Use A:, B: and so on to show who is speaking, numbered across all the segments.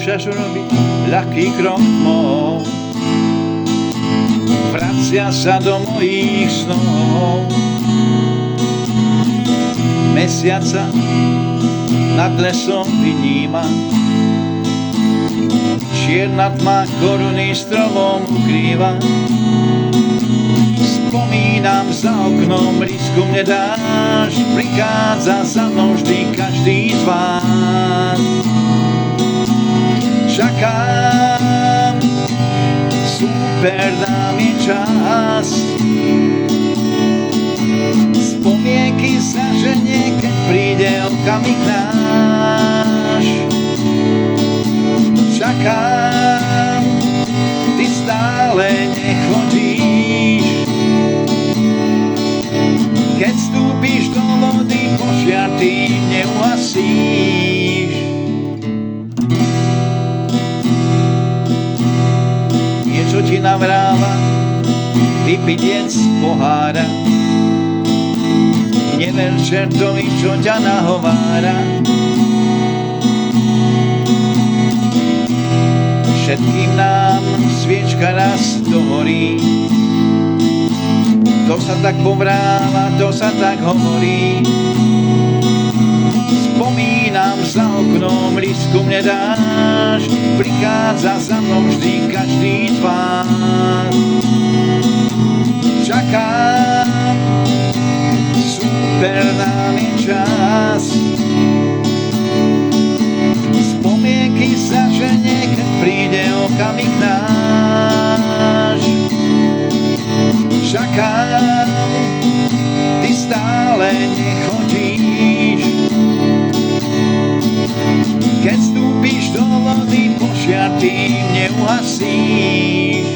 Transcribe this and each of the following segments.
A: skúšaš urobiť ľahký krok môj. Vracia sa do mojich snov. Mesiaca nad lesom vyníma, čierna tma koruny stromom ukrýva. Spomínam za oknom, risku mne dáš, prichádza za mnou vždy každý z vás. Čakám, super nám je čas, spomienky zaženie, keď príde okamih náš. Čakám, ty stále nechodíš, keď vstúpiš do vody, požiar ty neuhasíš. Niečo ti navráva, vypiť jed z pohára. Never čertovi, čo ťa nahovára. Všetkým nám sviečka raz dohorí. To sa tak povráva, to sa tak hovorí. Spomínam za oknom, lístku mne dáš, prichádza za mnou vždy každý z vás. Čakám, super nám je čas, spomienky zaženie, keď príde okamih náš. Čakám, ty stále nechodíš, keď vstúpiš do vody, požiar ty neuhasíš.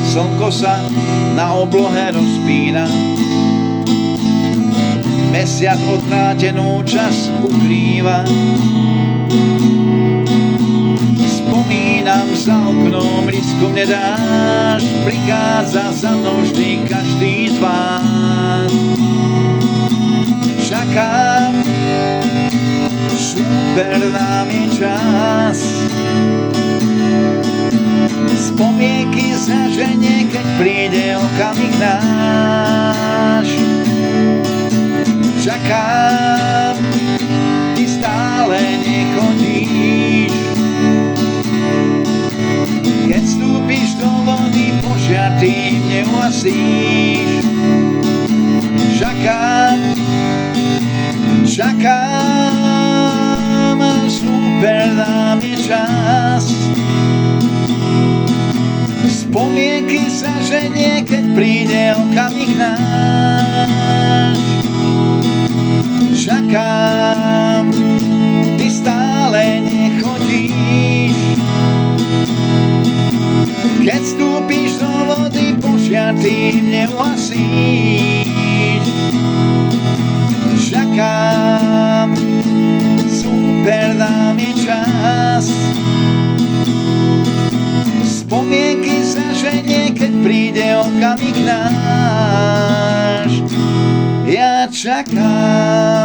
A: Slnko sa na oblohe rozpína, mesiac odvrátenú čas ukrýva. Spomínam za oknom, risku mne dáš, prichádza za mnou vždy každý z vás. Čakám, super nám je čas, spomienky zaženie, keď príde okamih náš. Čakám, ty stále nechodíš, keď vstúpiš do vody, požiar ty neuhasíš. Čakám, super nám je čas, spomienky zaženie, keď príde okamih náš. Čakám, ty stále nechodíš, keď vstúpiš do vody, požiar ty neuhasíš. Čakám, super nám je čas, spomienky zaženie, keď príde okamih náš. Ja čakám.